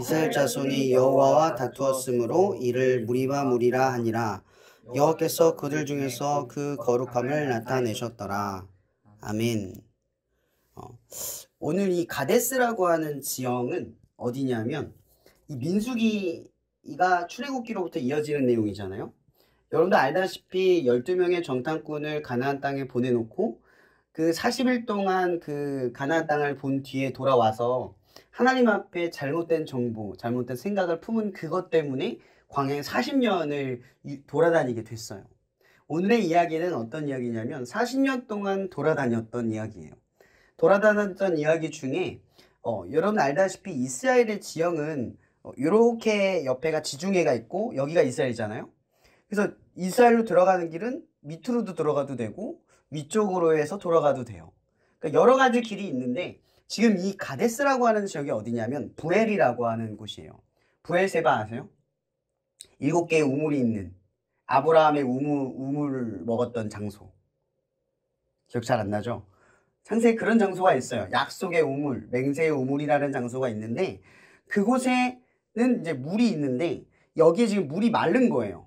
이스라엘 자손이 여호와와 다투었으므로 이를 무리바 무리라 하니라. 여호와께서 그들 중에서 그 거룩함을 나타내셨더라. 아멘. 오늘 이 가데스라고 하는 지형은 어디냐면 이 민수기가 출애굽기로부터 이어지는 내용이잖아요. 여러분도 알다시피 12명의 정탐꾼을 가나안 땅에 보내놓고 그 40일 동안 그 가나안 땅을 본 뒤에 돌아와서 하나님 앞에 잘못된 정보, 잘못된 생각을 품은 그것 때문에 광야에 40년을 돌아다니게 됐어요. 오늘의 이야기는 어떤 이야기냐면 40년 동안 돌아다녔던 이야기예요. 돌아다녔던 이야기 중에 여러분 알다시피 이스라엘의 지형은 이렇게 옆에가 지중해가 있고 여기가 이스라엘이잖아요. 그래서 이스라엘로 들어가는 길은 밑으로도 들어가도 되고 위쪽으로 해서 돌아가도 돼요. 그러니까 여러 가지 길이 있는데 지금 이 가데스라고 하는 지역이 어디냐면 부엘이라고 하는 곳이에요. 부엘세바 아세요? 7개의 우물이 있는 아브라함의 우물을 먹었던 장소. 기억 잘 안 나죠? 상세히 그런 장소가 있어요. 약속의 우물, 맹세의 우물이라는 장소가 있는데 그곳에는 이제 물이 있는데 여기에 지금 물이 마른 거예요.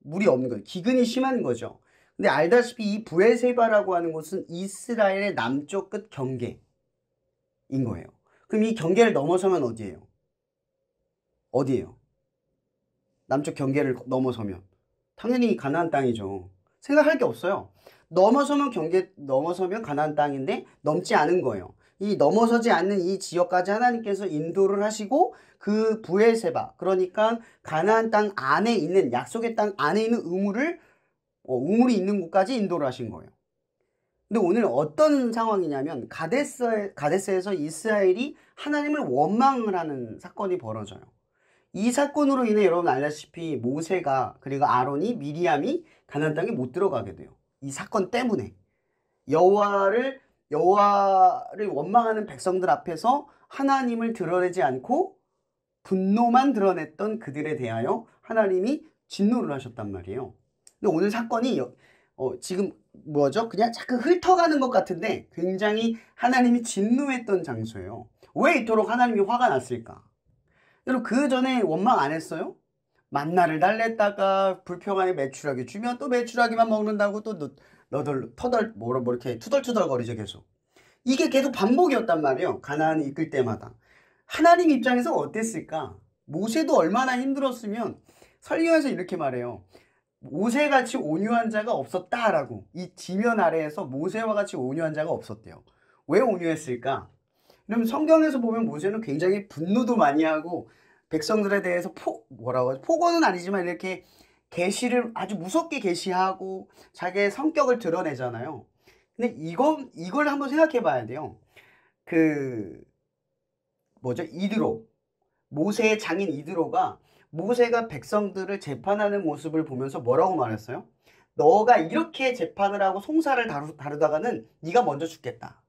물이 없는 거예요. 기근이 심한 거죠. 근데 알다시피 이 부엘세바라고 하는 곳은 이스라엘의 남쪽 끝 경계인 거예요. 그럼 이 경계를 넘어서면 어디예요? 어디예요? 남쪽 경계를 넘어서면 당연히 가나안 땅이죠. 생각할 게 없어요. 넘어서면 가나안 땅인데 넘지 않은 거예요. 이 넘어서지 않는 이 지역까지 하나님께서 인도를 하시고 그 부엘세바, 그러니까 가나안 땅 안에 있는 약속의 땅 안에 있는 우물이 있는 곳까지 인도를 하신 거예요. 근데 오늘 어떤 상황이냐면 가데스에서 이스라엘이 하나님을 원망을 하는 사건이 벌어져요. 이 사건으로 인해 여러분 알다시피 모세가 그리고 아론이 미리암이 가나안 땅에 못 들어가게 돼요. 이 사건 때문에 여호와를 원망하는 백성들 앞에서 하나님을 드러내지 않고 분노만 드러냈던 그들에 대하여 하나님이 진노를 하셨단 말이에요. 근데 오늘 사건이 지금 뭐죠? 그냥 자꾸 훑어가는 것 같은데 굉장히 하나님이 진노했던 장소예요. 왜 이토록 하나님이 화가 났을까? 여러분 그 전에 원망 안 했어요? 만나를 달랬다가 불평하게 메추라기 주면 또 메추라기만 먹는다고 또 이렇게 투덜투덜거리죠 계속. 이게 계속 반복이었단 말이에요. 가나안을 이끌 때마다. 하나님 입장에서 어땠을까? 모세도 얼마나 힘들었으면 설교에서 이렇게 말해요. 모세같이 온유한 자가 없었다라고. 이 지면 아래에서 모세와 같이 온유한 자가 없었대요. 왜 온유했을까? 그럼 성경에서 보면 모세는 굉장히 분노도 많이 하고 백성들에 대해서 폭언은 아니지만 이렇게 계시를 아주 무섭게 계시하고 자기의 성격을 드러내잖아요. 근데 이걸 한번 생각해 봐야 돼요. 이드로. 모세의 장인 이드로가 모세가 백성들을 재판하는 모습을 보면서 뭐라고 말했어요? 너가 이렇게 재판을 하고 송사를 다루다가는 네가 먼저 죽겠다.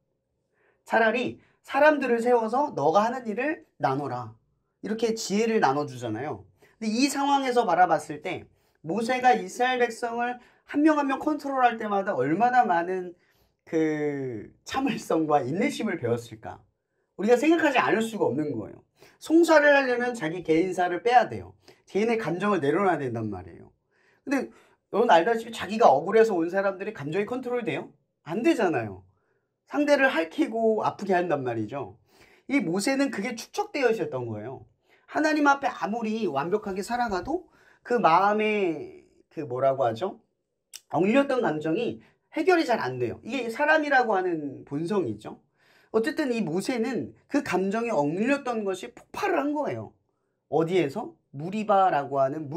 차라리 사람들을 세워서 너가 하는 일을 나눠라. 이렇게 지혜를 나눠주잖아요. 근데 이 상황에서 바라봤을 때 모세가 이스라엘 백성을 한 명 한 명 컨트롤할 때마다 얼마나 많은 그 참을성과 인내심을 배웠을까? 우리가 생각하지 않을 수가 없는 거예요. 송사를 하려면 자기 개인사를 빼야 돼요. 개인의 감정을 내려놔야 된단 말이에요. 근데 여러분 알다시피 자기가 억울해서 온 사람들이 감정이 컨트롤 돼요? 안 되잖아요. 상대를 핥히고 아프게 한단 말이죠. 이 모세는 그게 축적되어 있었던 거예요. 하나님 앞에 아무리 완벽하게 살아가도 그 마음에 억눌렸던 감정이 해결이 잘 안 돼요. 이게 사람이라고 하는 본성이 있죠. 어쨌든 이 모세는 그 감정에 억눌렸던 것이 폭발을 한 거예요. 어디에서? 무리바라고 하는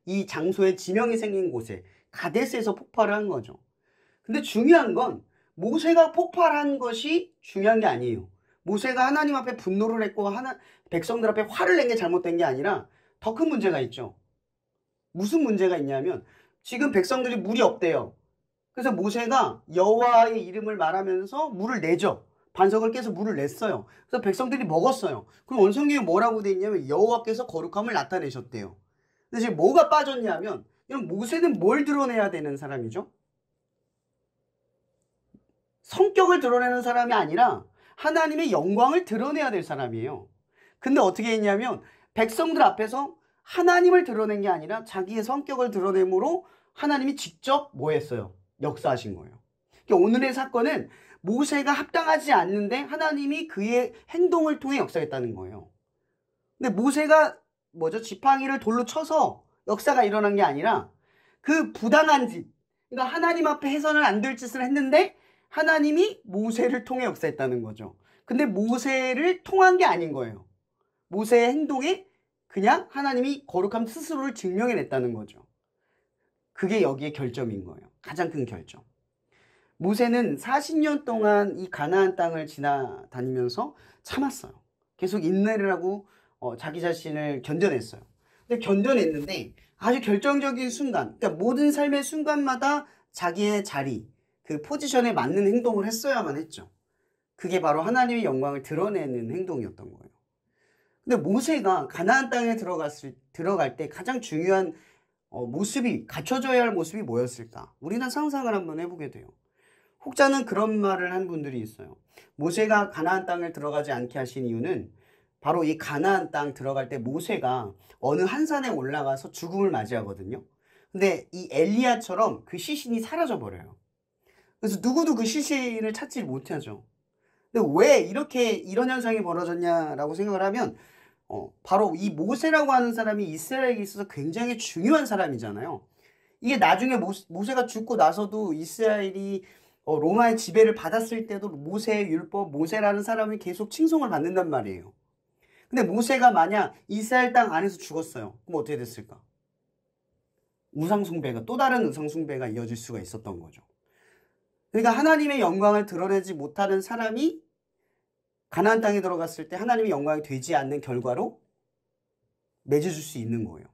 이 장소에 지명이 생긴 곳에 가데스에서 폭발을 한 거죠. 근데 중요한 건 모세가 폭발한 것이 중요한 게 아니에요. 모세가 하나님 앞에 분노를 했고 백성들 앞에 화를 낸 게 잘못된 게 아니라 더 큰 문제가 있죠. 무슨 문제가 있냐면 지금 백성들이 물이 없대요. 그래서 모세가 여호와의 이름을 말하면서 물을 내죠. 반석을 깨서 물을 냈어요. 그래서 백성들이 먹었어요. 그럼 원성경에 뭐라고 돼 있냐면 여호와께서 거룩함을 나타내셨대요. 근데 지금 뭐가 빠졌냐면 모세는 뭘 드러내야 되는 사람이죠? 성격을 드러내는 사람이 아니라 하나님의 영광을 드러내야 될 사람이에요. 근데 어떻게 했냐면 백성들 앞에서 하나님을 드러낸 게 아니라 자기의 성격을 드러내므로 하나님이 직접 뭐 했어요? 역사하신 거예요. 그러니까 오늘의 사건은 모세가 합당하지 않는데 하나님이 그의 행동을 통해 역사했다는 거예요. 근데 모세가 뭐죠? 지팡이를 돌로 쳐서 역사가 일어난 게 아니라 그 부당한 짓, 그러니까 하나님 앞에 해서는 안 될 짓을 했는데 하나님이 모세를 통해 역사했다는 거죠. 근데 모세를 통한 게 아닌 거예요. 모세의 행동에 그냥 하나님이 거룩함 스스로를 증명해냈다는 거죠. 그게 여기에 결점인 거예요. 가장 큰 결점. 모세는 40년 동안 이 가나안 땅을 지나다니면서 참았어요. 계속 인내를 하고 자기 자신을 견뎌냈어요. 근데 견뎌냈는데 아주 결정적인 순간, 그러니까 모든 삶의 순간마다 자기의 자리, 그 포지션에 맞는 행동을 했어야만 했죠. 그게 바로 하나님의 영광을 드러내는 행동이었던 거예요. 근데 모세가 가나안 땅에 들어갈 때 가장 중요한 모습이, 갖춰져야 할 모습이 뭐였을까? 우리는 상상을 한번 해보게 돼요. 혹자는 그런 말을 한 분들이 있어요. 모세가 가나안 땅을 들어가지 않게 하신 이유는 바로 이 가나안 땅 들어갈 때 모세가 어느 한 산에 올라가서 죽음을 맞이하거든요. 근데 이 엘리야처럼 그 시신이 사라져 버려요. 그래서 누구도 그 시신을 찾지 못하죠. 근데 왜 이렇게 이런 현상이 벌어졌냐라고 생각을 하면 바로 이 모세라고 하는 사람이 이스라엘에 있어서 굉장히 중요한 사람이잖아요. 이게 나중에 모세가 죽고 나서도 이스라엘이 로마의 지배를 받았을 때도 모세의 율법, 모세라는 사람이 계속 칭송을 받는단 말이에요. 근데 모세가 만약 이스라엘 땅 안에서 죽었어요. 그럼 어떻게 됐을까? 우상숭배가, 또 다른 우상숭배가 이어질 수가 있었던 거죠. 그러니까 하나님의 영광을 드러내지 못하는 사람이 가나안 땅에 들어갔을 때 하나님의 영광이 되지 않는 결과로 맺어줄 수 있는 거예요.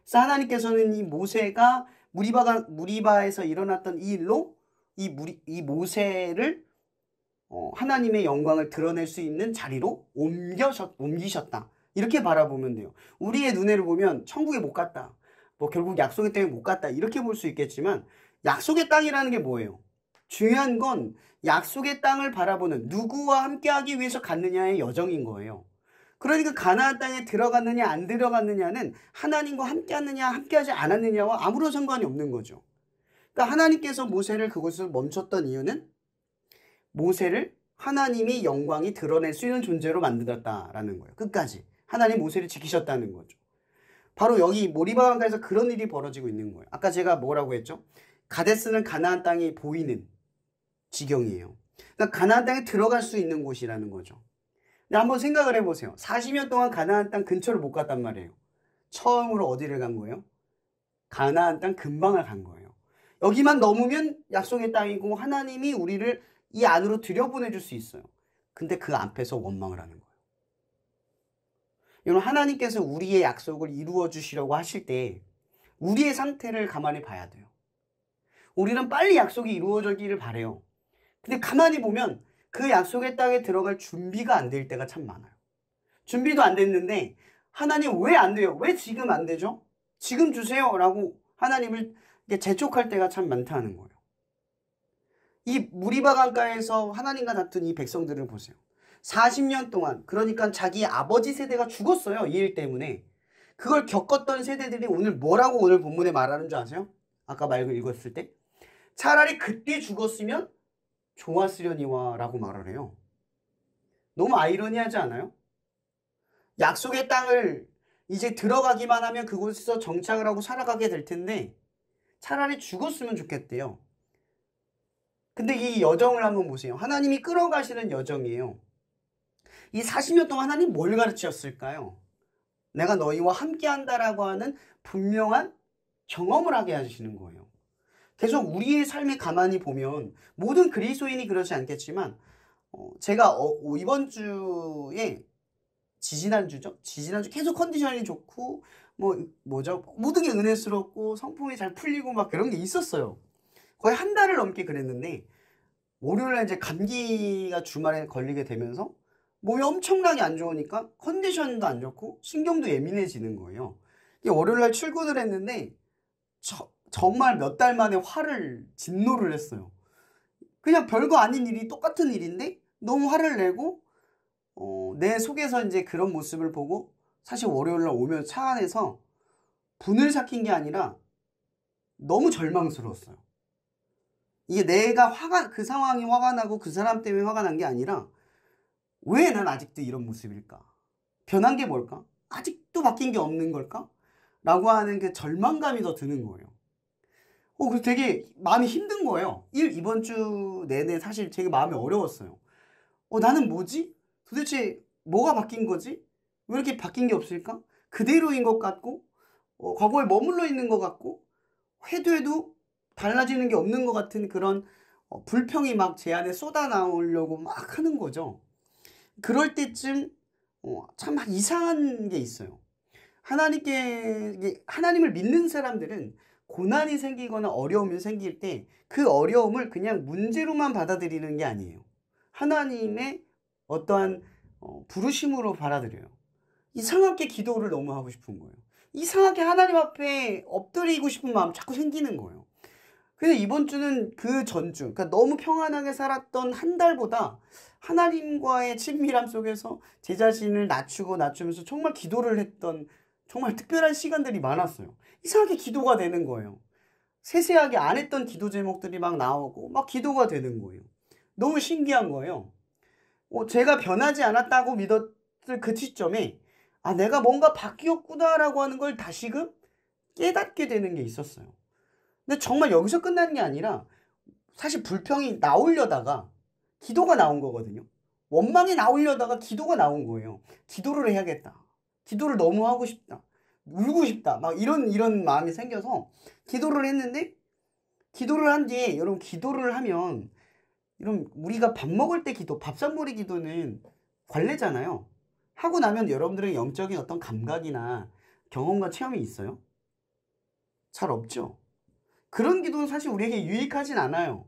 그래서 하나님께서는 이 모세가 무리바에서 일어났던 이 일로 이 모세를 하나님의 영광을 드러낼 수 있는 자리로 옮기셨다. 이렇게 바라보면 돼요. 우리의 눈에를 보면 천국에 못 갔다. 뭐 결국 약속의 땅에 못 갔다. 이렇게 볼 수 있겠지만 약속의 땅이라는 게 뭐예요? 중요한 건 약속의 땅을 바라보는 누구와 함께하기 위해서 갔느냐의 여정인 거예요. 그러니까 가나안 땅에 들어갔느냐 안 들어갔느냐는 하나님과 함께하느냐 함께하지 않았느냐와 아무런 상관이 없는 거죠. 그러니까 하나님께서 모세를 그곳에서 멈췄던 이유는 모세를 하나님의 영광이 드러낼 수 있는 존재로 만들었다라는 거예요. 끝까지 하나님 모세를 지키셨다는 거죠. 바로 여기 모리바 강가에서 그런 일이 벌어지고 있는 거예요. 아까 제가 뭐라고 했죠? 가데스는 가나안 땅이 보이는 지경이에요. 그러니까 가나안 땅에 들어갈 수 있는 곳이라는 거죠. 근데 한번 생각을 해보세요. 40년 동안 가나안 땅 근처를 못 갔단 말이에요. 처음으로 어디를 간 거예요? 가나안 땅 근방을 간 거예요. 여기만 넘으면 약속의 땅이고 하나님이 우리를 이 안으로 들여보내줄 수 있어요. 근데 그 앞에서 원망을 하는 거예요. 여러분, 하나님께서 우리의 약속을 이루어 주시려고 하실 때 우리의 상태를 가만히 봐야 돼요. 우리는 빨리 약속이 이루어지기를 바래요. 근데 가만히 보면 그 약속의 땅에 들어갈 준비가 안 될 때가 참 많아요. 준비도 안 됐는데 하나님 왜 안 돼요? 왜 지금 안 되죠? 지금 주세요 라고 하나님을 재촉할 때가 참 많다는 거예요. 이 무리바 강가에서 하나님과 다툰 이 백성들을 보세요. 40년 동안, 그러니까 자기 아버지 세대가 죽었어요. 이 일 때문에. 그걸 겪었던 세대들이 오늘 뭐라고 오늘 본문에 말하는 줄 아세요? 아까 말 읽었을 때 차라리 그때 죽었으면 좋았으려니와 라고 말을 해요. 너무 아이러니하지 않아요? 약속의 땅을 이제 들어가기만 하면 그곳에서 정착을 하고 살아가게 될 텐데 차라리 죽었으면 좋겠대요. 근데 이 여정을 한번 보세요. 하나님이 끌어가시는 여정이에요. 이 40년 동안 하나님 뭘 가르치셨을까요? 내가 너희와 함께한다라고 하는 분명한 경험을 하게 하시는 거예요. 계속 우리의 삶에 가만히 보면 모든 그리스도인이 그렇지 않겠지만 제가 이번 주에 지지난주 계속 컨디션이 좋고 모든 게 은혜스럽고 성품이 잘 풀리고 막 그런 게 있었어요. 거의 한 달을 넘게 그랬는데 월요일에 이제 감기가 주말에 걸리게 되면서 몸이 엄청나게 안 좋으니까 컨디션도 안 좋고 신경도 예민해지는 거예요. 월요일날 출근을 했는데 정말 몇 달 만에 진노를 했어요. 그냥 별거 아닌 일이 똑같은 일인데 너무 화를 내고 내 속에서 이제 그런 모습을 보고 사실 월요일날 오면 차 안에서 분을 삭힌 게 아니라 너무 절망스러웠어요. 이게 내가 그 상황이 화가 나고 그 사람 때문에 화가 난 게 아니라 왜 난 아직도 이런 모습일까? 변한 게 뭘까? 아직도 바뀐 게 없는 걸까? 라고 하는 그 절망감이 더 드는 거예요. 그래서 되게 마음이 힘든 거예요. 이번 주 내내 사실 되게 마음이 어려웠어요. 나는 뭐지? 도대체 뭐가 바뀐 거지? 왜 이렇게 바뀐 게 없을까? 그대로인 것 같고, 과거에 머물러 있는 것 같고, 해도 달라지는 게 없는 것 같은 그런 불평이 막 제 안에 쏟아 나오려고 막 하는 거죠. 그럴 때쯤 참 이상한 게 있어요. 하나님을 믿는 사람들은 고난이 생기거나 어려움이 생길 때 그 어려움을 그냥 문제로만 받아들이는 게 아니에요. 하나님의 어떠한 부르심으로 받아들여요. 이상하게 기도를 너무 하고 싶은 거예요. 이상하게 하나님 앞에 엎드리고 싶은 마음 자꾸 생기는 거예요. 그래서 이번 주는 그 전주, 그러니까 너무 평안하게 살았던 한 달보다 하나님과의 친밀함 속에서 제 자신을 낮추면서 정말 기도를 했던 정말 특별한 시간들이 많았어요. 이상하게 기도가 되는 거예요. 세세하게 안 했던 기도 제목들이 막 나오고 막 기도가 되는 거예요. 너무 신기한 거예요. 제가 변하지 않았다고 믿었을 그 시점에 내가 뭔가 바뀌었구나라고 하는 걸 다시금 깨닫게 되는 게 있었어요. 근데 정말 여기서 끝나는 게 아니라 사실 불평이 나오려다가 기도가 나온 거거든요. 원망이 나오려다가 기도가 나온 거예요. 기도를 해야겠다. 기도를 너무 하고 싶다. 울고 싶다. 막 이런 마음이 생겨서 기도를 했는데, 기도를 한 뒤에 여러분, 기도를 하면 이런 우리가 밥 먹을 때 기도, 밥상머리 기도는 관례잖아요. 하고 나면 여러분들의 영적인 어떤 감각이나 경험과 체험이 있어요? 잘 없죠. 그런 기도는 사실 우리에게 유익하진 않아요.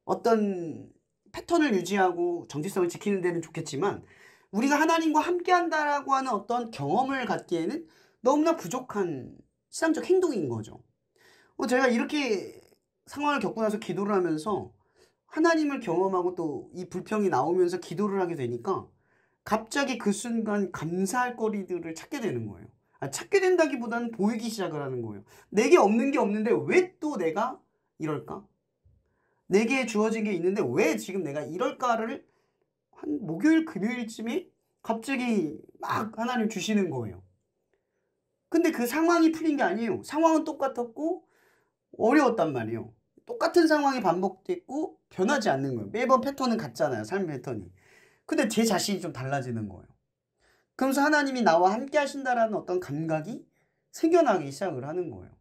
어떤 패턴을 유지하고 정체성을 지키는 데는 좋겠지만 우리가 하나님과 함께 한다라고 하는 어떤 경험을 갖기에는 너무나 부족한 신앙적 행동인 거죠. 제가 이렇게 상황을 겪고 나서 기도를 하면서 하나님을 경험하고 또 이 불평이 나오면서 기도를 하게 되니까 갑자기 그 순간 감사할 거리들을 찾게 되는 거예요. 찾게 된다기보다는 보이기 시작을 하는 거예요. 내게 없는 게 없는데 왜 또 내가 이럴까? 내게 주어진 게 있는데 왜 지금 내가 이럴까를 한 목요일, 금요일쯤에 갑자기 막 하나님 주시는 거예요. 근데 그 상황이 풀린 게 아니에요. 상황은 똑같았고 어려웠단 말이에요. 똑같은 상황이 반복됐고 변하지 않는 거예요. 매번 패턴은 같잖아요. 삶의 패턴이. 근데 제 자신이 좀 달라지는 거예요. 그러면서 하나님이 나와 함께 하신다라는 어떤 감각이 생겨나기 시작을 하는 거예요.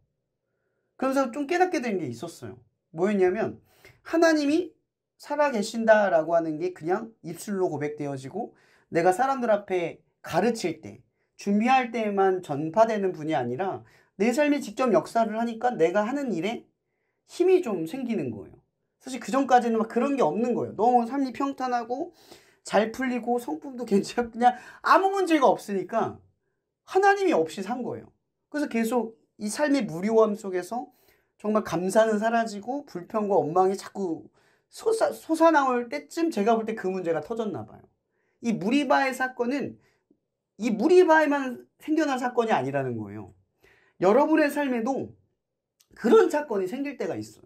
그러면서 좀 깨닫게 된 게 있었어요. 뭐였냐면 하나님이 살아계신다라고 하는 게 그냥 입술로 고백되어지고 내가 사람들 앞에 가르칠 때, 준비할 때만 전파되는 분이 아니라 내 삶에 직접 역사를 하니까 내가 하는 일에 힘이 좀 생기는 거예요. 사실 그 전까지는 막 그런 게 없는 거예요. 너무 삶이 평탄하고 잘 풀리고 성품도 괜찮고 그냥 아무 문제가 없으니까 하나님이 없이 산 거예요. 그래서 계속 이 삶의 무료함 속에서 정말 감사는 사라지고 불평과 원망이 자꾸 솟아나올 때쯤 제가 볼 때 그 문제가 터졌나 봐요. 이 무리바의 사건은 이 무리바에만 생겨난 사건이 아니라는 거예요. 여러분의 삶에도 그런 사건이 생길 때가 있어요.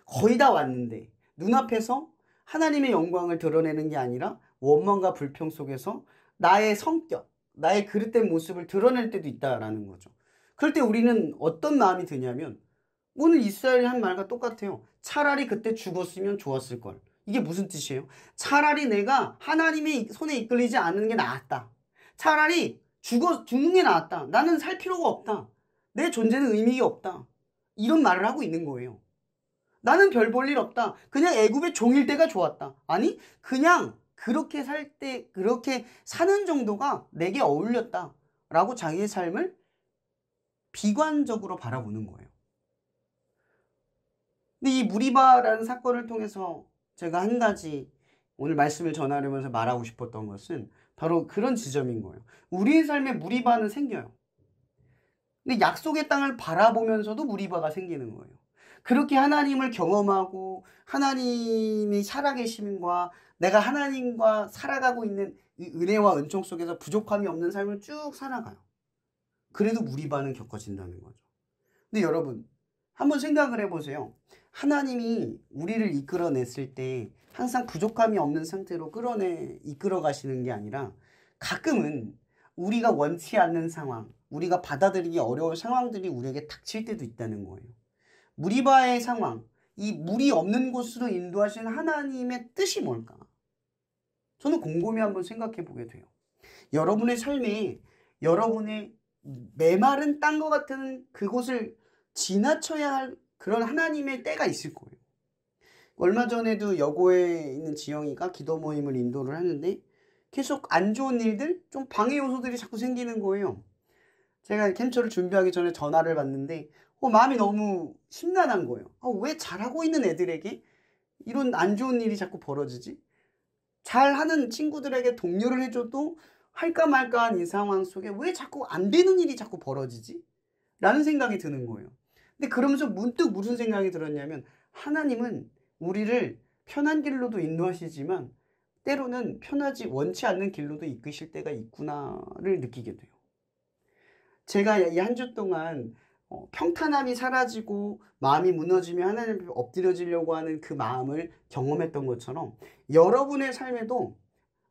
거의 다 왔는데 눈앞에서 하나님의 영광을 드러내는 게 아니라 원망과 불평 속에서 나의 성격, 나의 그릇된 모습을 드러낼 때도 있다라는 거죠. 그럴 때 우리는 어떤 마음이 드냐면 오늘 이스라엘이 한 말과 똑같아요. 차라리 그때 죽었으면 좋았을 걸. 이게 무슨 뜻이에요? 차라리 내가 하나님의 손에 이끌리지 않는 게 나았다. 차라리 죽는 게 나았다. 나는 살 필요가 없다. 내 존재는 의미가 없다. 이런 말을 하고 있는 거예요. 나는 별 볼 일 없다. 그냥 애굽의 종일 때가 좋았다. 아니, 그냥 그렇게 살 때, 그렇게 사는 정도가 내게 어울렸다. 라고 자기의 삶을 비관적으로 바라보는 거예요. 근데 이 무리바라는 사건을 통해서 제가 한 가지 오늘 말씀을 전하려면서 말하고 싶었던 것은 바로 그런 지점인 거예요. 우리의 삶에 무리바는 생겨요. 근데 약속의 땅을 바라보면서도 무리바가 생기는 거예요. 그렇게 하나님을 경험하고 하나님이 살아계심과 내가 하나님과 살아가고 있는 이 은혜와 은총 속에서 부족함이 없는 삶을 쭉 살아가요. 그래도 무리반은 겪어진다는 거죠. 근데 여러분, 한번 생각을 해보세요. 하나님이 우리를 이끌어냈을 때 항상 부족함이 없는 상태로 이끌어 가시는 게 아니라 가끔은 우리가 원치 않는 상황, 우리가 받아들이기 어려운 상황들이 우리에게 닥칠 때도 있다는 거예요. 무리바의 상황, 이 물이 없는 곳으로 인도하시는 하나님의 뜻이 뭘까? 저는 곰곰이 한번 생각해 보게 돼요. 여러분의 삶에 여러분의 메마른 땅과 같은 그곳을 지나쳐야 할 그런 하나님의 때가 있을 거예요. 얼마 전에도 여고에 있는 지영이가 기도 모임을 인도를 하는데 계속 안 좋은 일들, 좀 방해 요소들이 자꾸 생기는 거예요. 제가 캠프를 준비하기 전에 전화를 받는데 마음이 너무 심란한 거예요. 왜 잘하고 있는 애들에게 이런 안 좋은 일이 자꾸 벌어지지? 잘하는 친구들에게 독려를 해줘도 할까 말까한 이 상황 속에 왜 자꾸 안 되는 일이 자꾸 벌어지지? 라는 생각이 드는 거예요. 근데 그러면서 문득 무슨 생각이 들었냐면 하나님은 우리를 편한 길로도 인도하시지만 때로는 원치 않는 길로도 이끄실 때가 있구나를 느끼게 돼요. 제가 이 한 주 동안 평탄함이 사라지고 마음이 무너지며 하나님 앞에 엎드려지려고 하는 그 마음을 경험했던 것처럼 여러분의 삶에도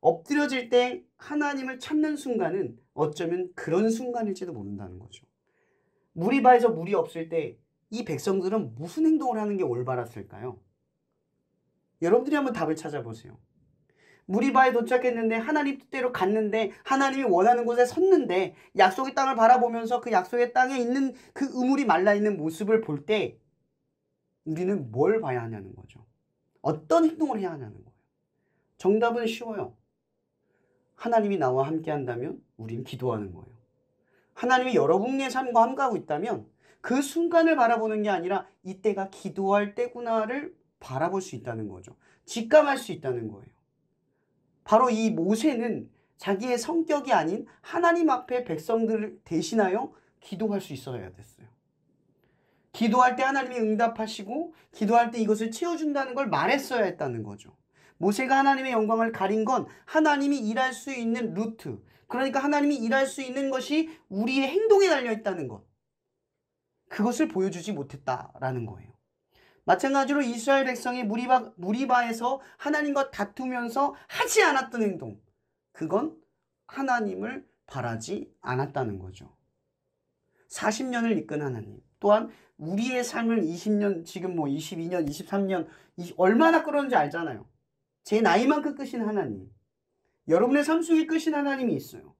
엎드려질 때 하나님을 찾는 순간은 어쩌면 그런 순간일지도 모른다는 거죠. 무리바에서 물이 없을 때 이 백성들은 무슨 행동을 하는 게 올바랐을까요? 여러분들이 한번 답을 찾아보세요. 무리바에 도착했는데 하나님 뜻대로 갔는데 하나님이 원하는 곳에 섰는데 약속의 땅을 바라보면서 그 약속의 땅에 있는 그 우물이 말라있는 모습을 볼 때 우리는 뭘 봐야 하냐는 거죠. 어떤 행동을 해야 하냐는 거예요. 정답은 쉬워요. 하나님이 나와 함께 한다면 우린 기도하는 거예요. 하나님이 여러분의 삶과 함께하고 있다면 그 순간을 바라보는 게 아니라 이때가 기도할 때구나를 바라볼 수 있다는 거죠. 직감할 수 있다는 거예요. 바로 이 모세는 자기의 성격이 아닌 하나님 앞에 백성들을 대신하여 기도할 수 있어야 됐어요. 기도할 때 하나님이 응답하시고 기도할 때 이것을 채워준다는 걸 말했어야 했다는 거죠. 모세가 하나님의 영광을 가린 건 하나님이 일할 수 있는 루트, 그러니까 하나님이 일할 수 있는 것이 우리의 행동에 달려있다는 것, 그것을 보여주지 못했다라는 거예요. 마찬가지로 이스라엘 백성이 무리바에서 하나님과 다투면서 하지 않았던 행동, 그건 하나님을 바라지 않았다는 거죠. 40년을 이끈 하나님, 또한 우리의 삶을 20년, 지금 22년, 23년 얼마나 끌었는지 알잖아요. 제 나이만큼 끄신 하나님, 여러분의 삶 속에 끄신 하나님이 있어요.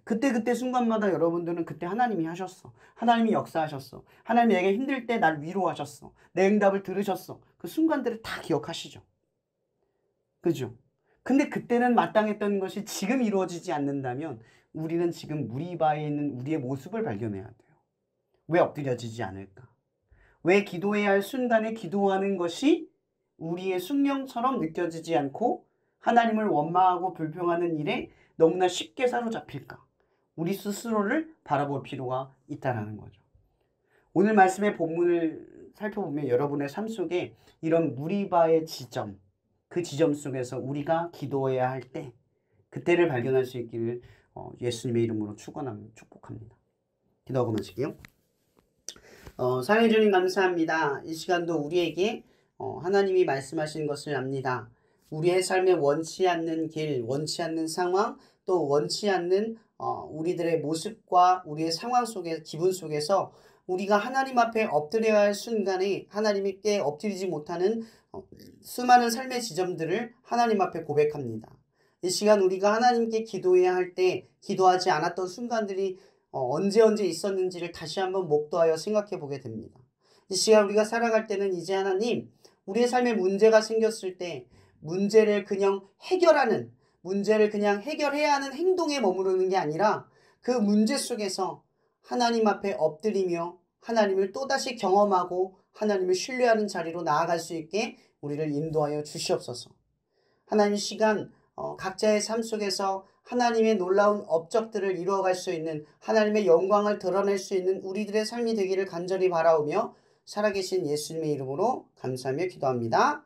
그때 순간마다 여러분들은 그때 하나님이 하셨어. 하나님이 역사하셨어. 하나님이 내게 힘들 때 날 위로하셨어. 내 응답을 들으셨어. 그 순간들을 다 기억하시죠. 그죠? 근데 그때는 마땅했던 것이 지금 이루어지지 않는다면 우리는 지금 무리바에 있는 우리의 모습을 발견해야 돼요. 왜 엎드려지지 않을까? 왜 기도해야 할 순간에 기도하는 것이 우리의 숙명처럼 느껴지지 않고 하나님을 원망하고 불평하는 일에 너무나 쉽게 사로잡힐까? 우리 스스로를 바라볼 필요가 있다는 거죠. 오늘 말씀의 본문을 살펴보면 여러분의 삶 속에 이런 무리바의 지점, 그 지점 속에서 우리가 기도해야 할 때 그때를 발견할 수 있기를 예수님의 이름으로 축복합니다. 기도하고 마칠게요. 사랑해 주님 감사합니다. 이 시간도 우리에게 하나님이 말씀하신 것을 압니다. 우리의 삶에 원치 않는 길, 원치 않는 상황, 또 원치 않는 우리들의 모습과 우리의 상황 속에, 기분 속에서 우리가 하나님 앞에 엎드려야 할 순간에 하나님께 엎드리지 못하는 수많은 삶의 지점들을 하나님 앞에 고백합니다. 이 시간 우리가 하나님께 기도해야 할 때 기도하지 않았던 순간들이 언제 있었는지를 다시 한번 목도하여 생각해 보게 됩니다. 이 시간 우리가 살아갈 때는 이제 하나님, 우리의 삶에 문제가 생겼을 때 문제를 그냥 해결해야 하는 행동에 머무르는 게 아니라 그 문제 속에서 하나님 앞에 엎드리며 하나님을 또다시 경험하고 하나님을 신뢰하는 자리로 나아갈 수 있게 우리를 인도하여 주시옵소서. 하나님 시간 각자의 삶 속에서 하나님의 놀라운 업적들을 이루어갈 수 있는, 하나님의 영광을 드러낼 수 있는 우리들의 삶이 되기를 간절히 바라오며 살아계신 예수님의 이름으로 감사하며 기도합니다.